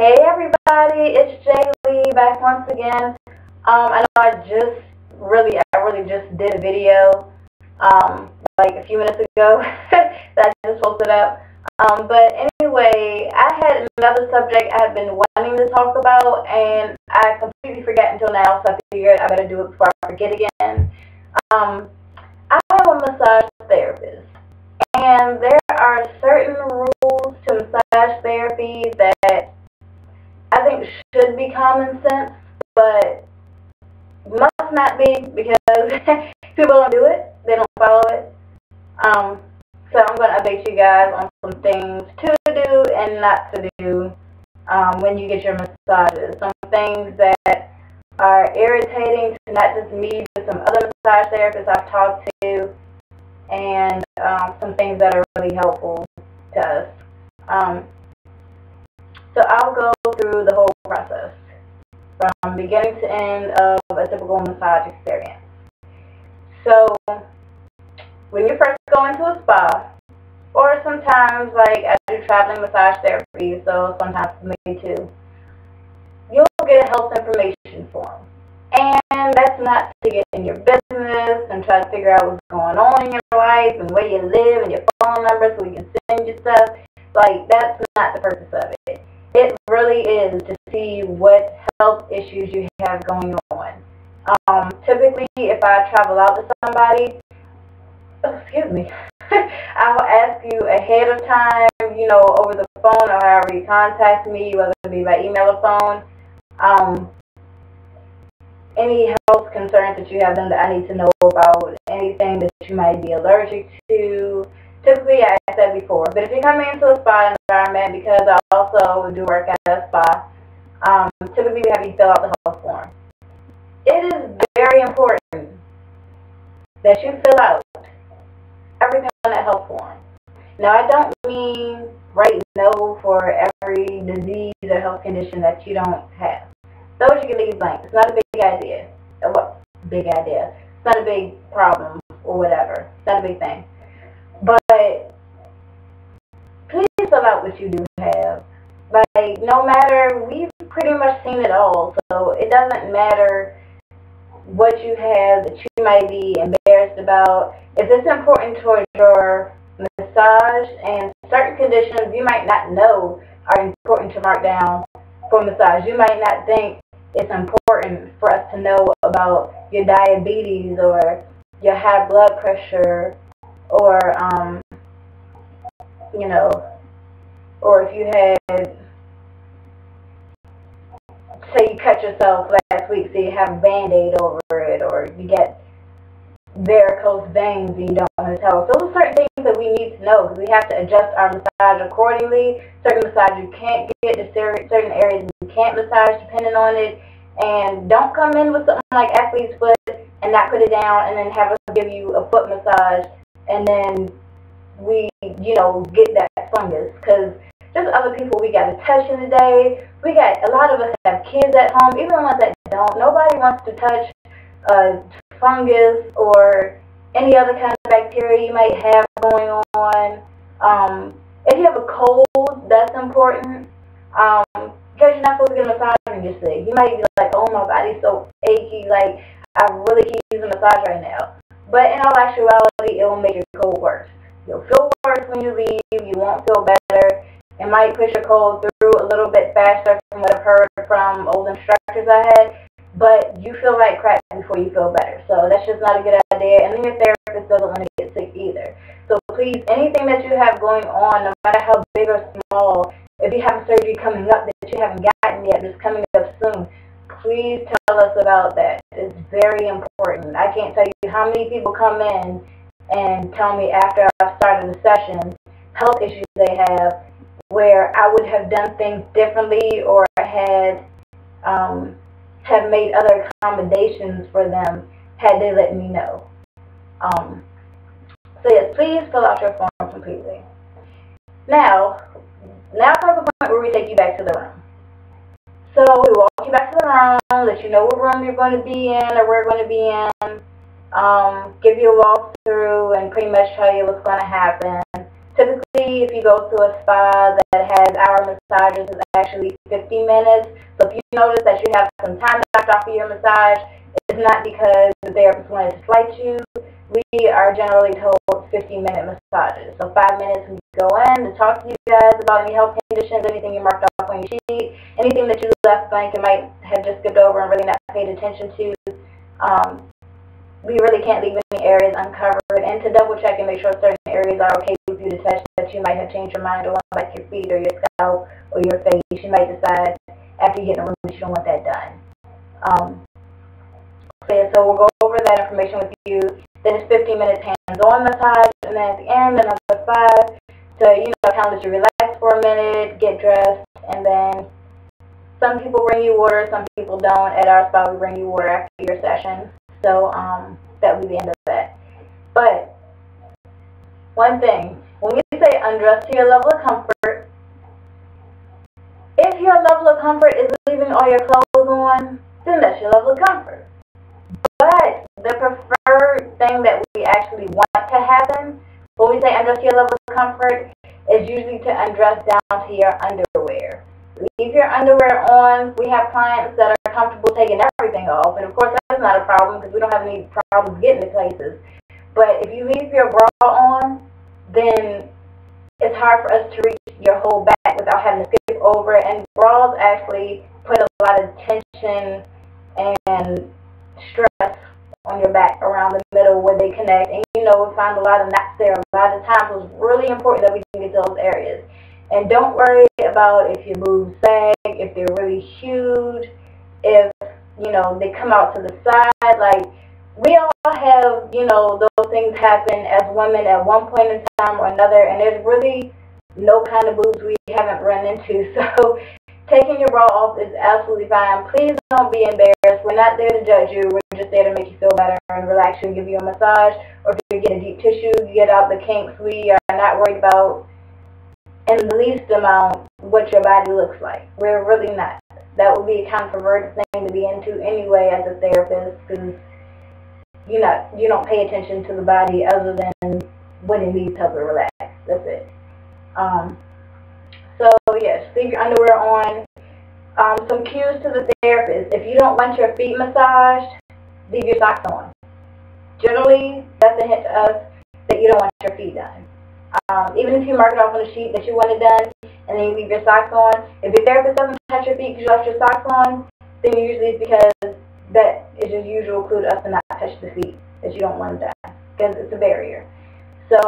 Hey everybody, it's Jaylee back once again. I know I really just did a video like a few minutes ago that I just posted up. But anyway, I had another subject I had been wanting to talk about, and I completely forgot until now, so I figured I better do it before I forget again. I am a massage therapist, and there are certain rules to massage therapy that I think should be common sense, but must not be because people don't do it. They don't follow it. So I'm going to update you guys on some things to do and not to do when you get your massages. Some things that are irritating to not just me, but some other massage therapists I've talked to, and some things that are really helpful to us. So I'll go through the whole process from beginning to end of a typical massage experience. So when you first go into a spa, or sometimes like I do traveling massage therapy, so sometimes for me too, you'll get a health information form. And that's not to get in your business and try to figure out what's going on in your life and where you live and your phone number so we can send you stuff. Like, that's not the purpose of it. It really is to see what health issues you have going on. Typically, if I travel out to somebody, I'll ask you ahead of time, over the phone or however you contact me, whether it be by email or phone, any health concerns that you have that I need to know about, anything that you might be allergic to. Typically, I said before, but if you're coming into a spa environment, because I also do work at a spa, typically we have you fill out the health form. It is very important that you fill out everything on that health form. Now, I don't mean write no for every disease or health condition that you don't have. Those you can leave blank. It's not a big idea. Big idea. It's not a big problem or whatever. It's not a big thing. But please fill out what you do have. Like, no matter, we've pretty much seen it all. So it doesn't matter what you have that you might be embarrassed about. If it's important towards your massage, and certain conditions you might not know are important to mark down for massage. You might not think it's important for us to know about your diabetes or your high blood pressure, or or if you had, say you cut yourself last week, so you have a Band-Aid over it, or you get varicose veins and you don't want to tell us. Those are certain things that we need to know, because we have to adjust our massage accordingly. Certain massage you can't get to certain areas you can't massage depending on it. And don't come in with something like athlete's foot and not put it down and then have us give you a foot massage and then we, get that fungus. Because there's other people we got to touch in the day. A lot of us have kids at home, even the ones that don't. Nobody wants to touch fungus or any other kind of bacteria you might have going on. If you have a cold, that's important. Because you're not supposed to get a massage when you're sick. You might be like, oh, my body's so achy, like, I really can't use a massage right now. But in all actuality, it will make your cold worse. You'll feel worse when you leave. You won't feel better. It might push your cold through a little bit faster from what I've heard from old instructors I had. But you feel like crap before you feel better. So that's just not a good idea. And then your therapist doesn't want to get sick either. So please, anything that you have going on, no matter how big or small, if you have a surgery coming up that you haven't gotten yet, just coming up soon, please tell us about that. It's very important. I can't tell you how many people come in and tell me after I've started a session health issues they have, where I would have done things differently or have made other accommodations for them had they let me know. So yes, please fill out your form completely. Now comes the point where we take you back to the room. So we walk you back to the room, let you know what room you're going to be in or we're going to be in, give you a walkthrough and pretty much tell you what's going to happen. Typically, if you go to a spa that has hour massages, it's actually 50 minutes. So if you notice that you have some time blocked off for your massage, it's not because the therapist wanted to slight you. We are generally told 15-minute massages. So 5 minutes we go in to talk to you guys about any health conditions, anything you marked off on your sheet, anything that you left blank and might have just skipped over and really not paid attention to. We really can't leave any areas uncovered, and to double check and make sure certain areas are okay with you to touch that you might have changed your mind on, like your feet or your scalp or your face. You might decide after you get in the room that you don't want that done. So we'll go over that information with you. Then it's 15 minutes hands-on massage, and then at the end another 5 to kind of let you relax for a minute, get dressed, and then some people bring you water, some people don't. At our spa, we bring you water after your session. So that will be the end of that. But one thing, when we say undress to your level of comfort, if your level of comfort is leaving all your clothes on, then that's your level of comfort. But the preferred thing that we actually want to happen when we say undress to your level of comfort is usually to undress down to your underwear. Leave your underwear on. We have clients that are comfortable taking everything off, and of course that's not a problem because we don't have any problems getting to places. But if you leave your bra on, then it's hard for us to reach your whole back without having to skip over it. And bras actually put a lot of tension and stress on your back around the middle where they connect. And we find a lot of knots there a lot of times. So it's really important that we can get to those areas. And don't worry about if your boobs sag, if they're really huge, if, they come out to the side. Like, we all have, those things happen as women at one point in time or another, and there's really no kind of boobs we haven't run into. So taking your bra off is absolutely fine. Please don't be embarrassed. We're not there to judge you. We're just there to make you feel better and relax you and give you a massage. Or if you get a deep tissue, get out the kinks. We are not worried about in the least amount what your body looks like. We're really not. That would be a controversial thing to be into anyway as a therapist, because you don't pay attention to the body other than when it needs help to relax. That's it. So yes, leave your underwear on. Some cues to the therapist: if you don't want your feet massaged, leave your socks on. Generally, that's a hint to us that you don't want your feet done. Even if you mark it off on a sheet that you want it done, and then you leave your socks on, if your therapist doesn't touch your feet because you left your socks on, then usually it's because that is a usual clue to us to not touch the feet, that you don't want them done, because it's a barrier. So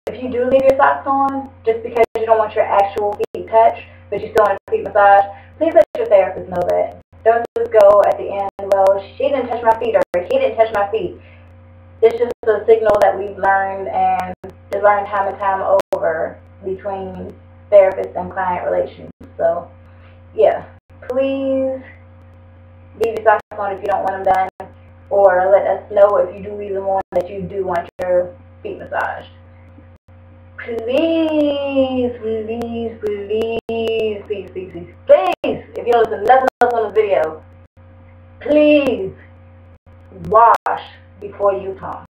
if you do leave your socks on, just because you don't want your actual feet touched, but you still want a feet massage, please let your therapist know that. Don't just go at the end, well, she didn't touch my feet, or he didn't touch my feet. It's just a signal that we've learned and is learned time and time over between therapist and client relations. So, yeah, please leave your socks on if you don't want them done, or let us know if you do leave them on that you do want your feet massaged. Please, please, please, please, please, please, please, if you notice nothing else on the video, please wash before you come.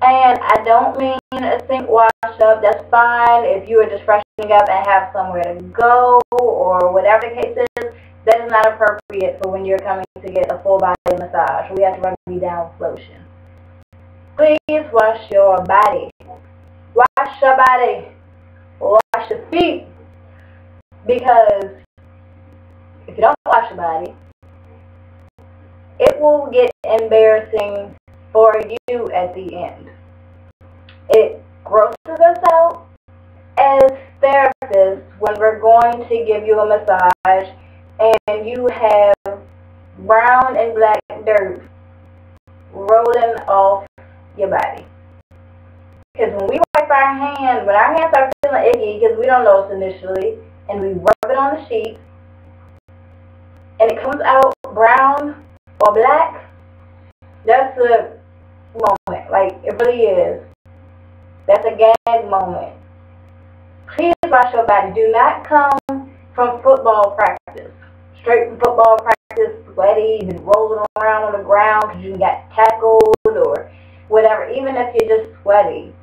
And I don't mean a sink wash up. That's fine if you are just freshening up and have somewhere to go or whatever the case is. That is not appropriate for when you're coming to get a full body massage. We have to run you down with lotion. Please wash your body. Wash your body. Wash your feet. Because if you don't wash your body, it will get embarrassing for you at the end. It grosses us out as therapists when we're going to give you a massage and you have brown and black dirt rolling off your body. Because when we wipe our hands, when our hands are feeling icky, because we don't notice initially, and we rub it on the sheet, and it comes out brown or black, that's a moment. Like, it really is. That's a gag moment. Please wash your body. Do not come from football practice. Straight from football practice, sweaty, and rolling around on the ground because you got tackled or whatever. Even if you're just sweaty,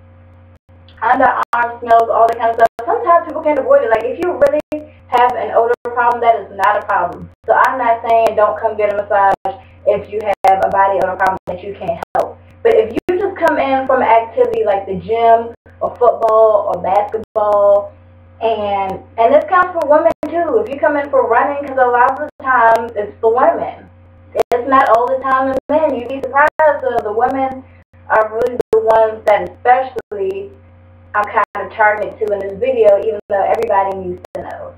underarm smells, all that kind of stuff. Sometimes people can't avoid it. Like, if you really have an odor problem, that is not a problem. So I'm not saying don't come get a massage if you have a body odor problem that you can't help. But if you just come in from an activity like the gym or football or basketball, and this counts for women too. If you come in for running, because a lot of the times it's for women. It's not all the time the men. You'd be surprised. So the women are really the ones that especially I'm kind of targeted to in this video, even though everybody needs to know.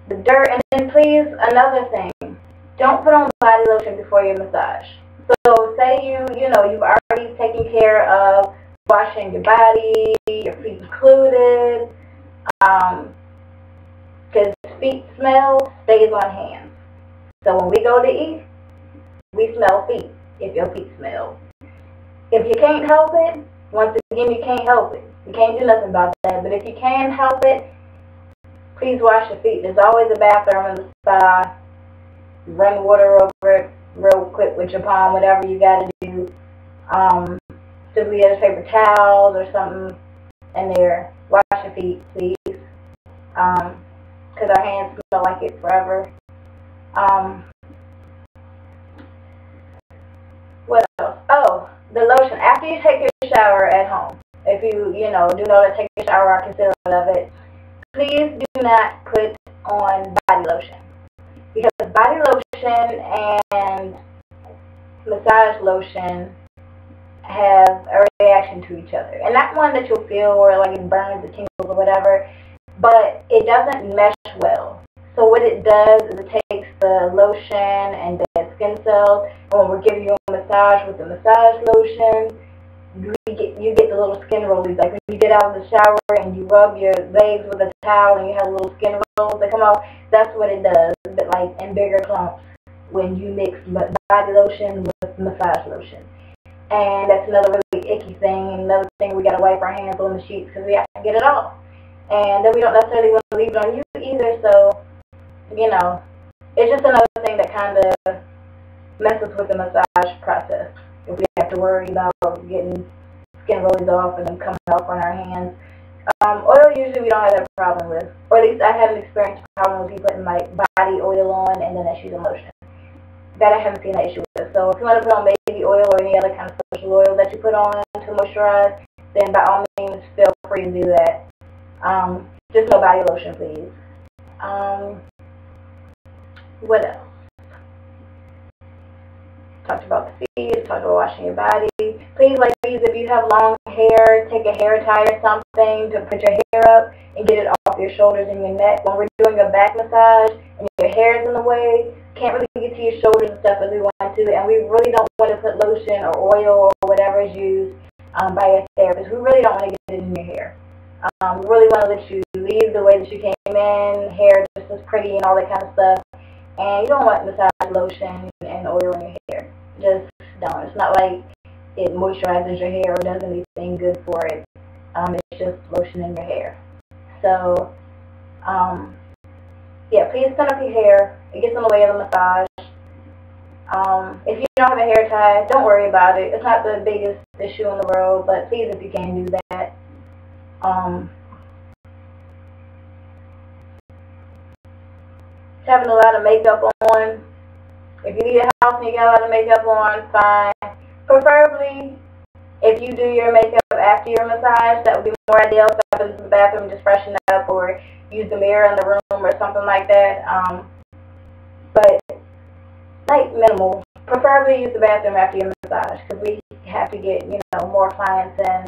The dirt, and then please, another thing, don't put on body lotion before your massage. So say you've already taken care of washing your body, your feet included, because feet smell stays on hands. So when we go to eat, we smell feet if your feet smell. If you can't help it, once again, you can't help it. You can't do nothing about that. But if you can help it, please wash your feet. There's always a bathroom in the spa. Run water over it real quick with your palm, whatever you got to do. Simply use paper towels or something in there. Wash your feet, please. Because our hands smell like it forever. What else? Oh, the lotion. After you take your shower at home, if you do know to take a shower or consider of it, please do not put on body lotion. Because body lotion and massage lotion have a reaction to each other. And not one that you'll feel or like it burns, it tingles or whatever, but it doesn't mesh well. So what it does is it takes the lotion and dead skin cells, and when we're giving you a massage with the massage lotion, you get the little skin rollies. Like when you get out of the shower and you rub your legs with a towel and you have little skin rolls that come off, that's what it does, but like in bigger clumps when you mix body lotion with massage lotion. And that's another really icky thing. Another thing, we got to wipe our hands on the sheets because we have to get it off. And then we don't necessarily want to leave it on you either, so, it's just another thing that kind of messes with the massage process. If we have to worry about getting skin rollies off and them coming off on our hands. Oil usually we don't have that problem with. Or at least I haven't experienced a problem with people putting like body oil on and then that's using lotion. That I haven't seen that issue with. So if you want to put on baby oil or any other kind of special oil that you put on to moisturize, then by all means feel free to do that. Just no body lotion, please. What else? Talked about the feet, talked about washing your body. Please, ladies, if you have long hair, take a hair tie or something to put your hair up and get it off your shoulders and your neck. When we're doing a back massage and your hair is in the way, can't really get to your shoulders and stuff as we want to, and we really don't want to put lotion or oil or whatever is used by your therapist. We really don't want to get it in your hair. We really want to let you leave the way that you came in, hair just as pretty and all that kind of stuff. And you don't want massage lotion and oil in your hair. Just don't. It's not like it moisturizes your hair or does anything good for it. It's just lotion in your hair. So, yeah, please stand up your hair. It gets in the way of the massage. If you don't have a hair tie, don't worry about it. It's not the biggest issue in the world, but please, if you can, do that. Having a lot of makeup on. If you leave the house and you got a lot of makeup on, fine. Preferably, if you do your makeup after your massage, that would be more ideal. Step into the bathroom, just freshen up, or use the mirror in the room or something like that. But like minimal. Preferably use the bathroom after your massage because we have to get more clients in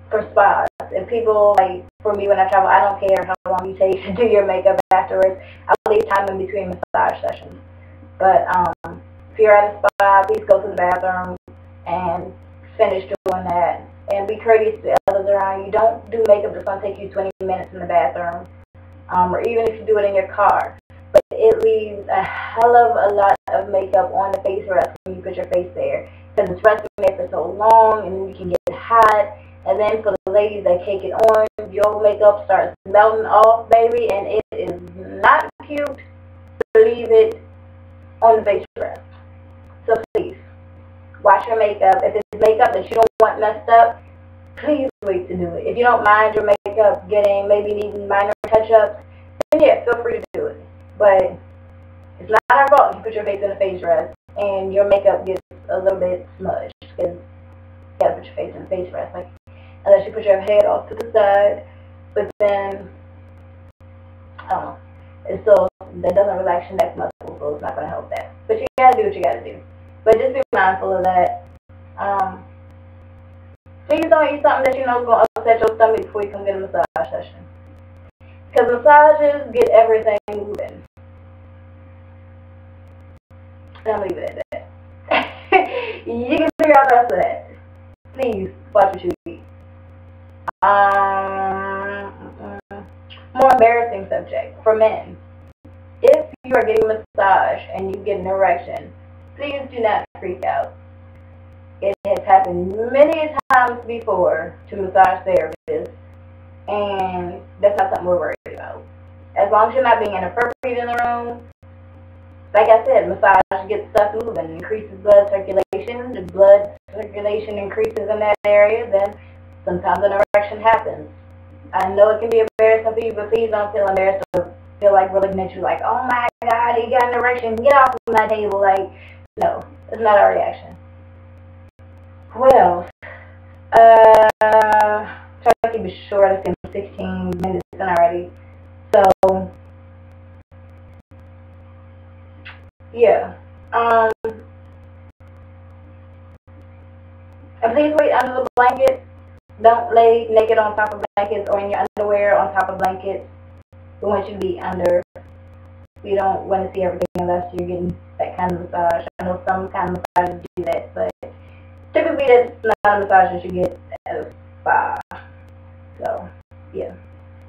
for spas. And people, like for me when I travel, I don't care how long you take to do your makeup afterwards. I'll leave time in between massage sessions. But if you're at a spa, please go to the bathroom and finish doing that. And be courteous to others around you. Don't do makeup that's going to take you 20 minutes in the bathroom. Or even if you do it in your car. But it leaves a hell of a lot of makeup on the face rest when you put your face there. Because it's resting there for so long and then you can get hot. And then for the ladies that take it on, your makeup starts melting off, baby. And it is not cute to leave it on the face rest. So please, wash your makeup. If it's makeup that you don't want messed up, please wait to do it. If you don't mind your makeup getting, maybe needing minor touch-ups, then yeah, feel free to do it. But it's not our fault if you put your face in a face rest and your makeup gets a little bit smudged, because you gotta put your face in a face rest, like, unless you put your head off to the side. But then, I don't know, it's still, that doesn't relax your neck muscle, so it's not gonna help that. But you gotta do what you gotta do. But just be mindful of that. Please don't eat something that you know is gonna upset your stomach before you come get a massage session, because massages get everything moving. I'll leave it at that. You can figure out the rest of that. Please watch what you eat. More embarrassing subject for men. If you are getting a massage and you get an erection, please do not freak out. It has happened many times before to massage therapists, and that's not something we're worried about. As long as you're not being inappropriate in the room. Like I said, massage gets stuff moving, increases blood circulation. The blood circulation increases in that area, then sometimes an erection happens. I know it can be embarrassing for you, but please don't feel embarrassed or feel like we're looking at you like, oh my God, he got an erection, get off of my table. Like, no, it's not our reaction. What else? Try to keep it short. It's been 16 minutes in already. So, yeah. And please wait under the blanket. Don't lay naked on top of blankets or in your underwear on top of blankets. We want you to be under. We don't want to see everything unless you're getting that kind of massage. I know some kind of massages do that, but typically that's not a massage that you get at a spa. So, yeah.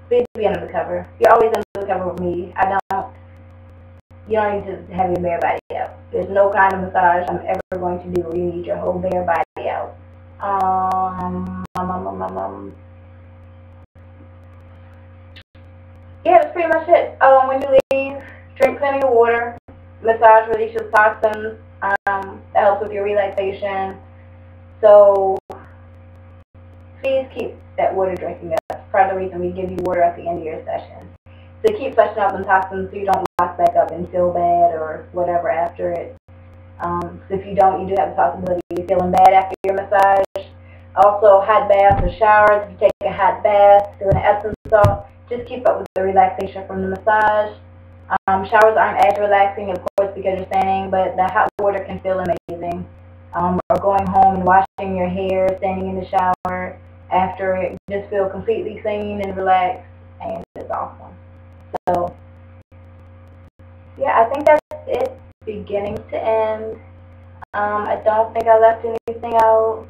Please be under the cover. You're always under the cover with me. You don't need to have your bare body out. There's no kind of massage I'm ever going to do where you need your whole bare body out. Yeah, that's pretty much it. When you leave, drink plenty of water. Massage releases toxins. That helps with your relaxation. So please keep that water drinking up. That's part of the reason we give you water at the end of your session. So keep flushing out them toxins so you don't lock back up and feel bad or whatever after it. So if you don't, you do have the possibility of feeling bad after your massage. Also, hot baths or showers. If you take a hot bath, do an Epsom salt, just keep up with the relaxation from the massage. Showers aren't as relaxing, of course, because you're standing, but the hot water can feel amazing. Or going home and washing your hair, standing in the shower after it, you just feel completely clean and relaxed, and it's awesome. So, yeah, I think that's it, beginning to end. I don't think I left anything out.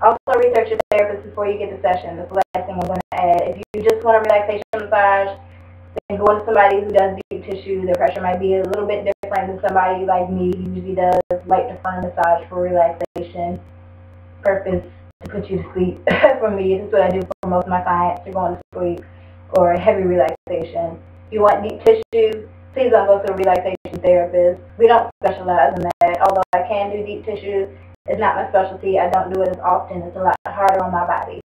Also, research your therapist before you get to session. That's the last thing I'm going to add. If you just want a relaxation massage, then go to somebody who does deep tissue. Their pressure might be a little bit different than somebody like me who usually does light to firm massage for relaxation purpose, to put you to sleep. For me, this is what I do for most of my clients. You're going to sleep or heavy relaxation. If you want deep tissue, please don't go to a relaxation therapist. We don't specialize in that. Although I can do deep tissue, it's not my specialty. I don't do it as often. It's a lot harder on my body.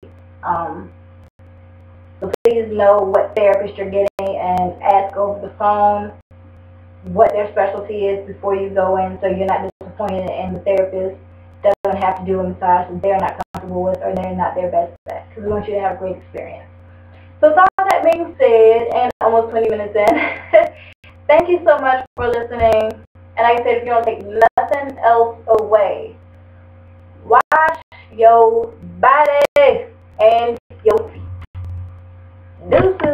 So please know what therapist you're getting and ask over the phone what their specialty is before you go in, so you're not disappointed and the therapist doesn't have to do a massage that they're not comfortable with or they're not their best at, because we want you to have a great experience. So with all that being said, and almost 20 minutes in, thank you so much for listening. And like I said, if you don't take nothing else away, wash your body and your feet. Deuces.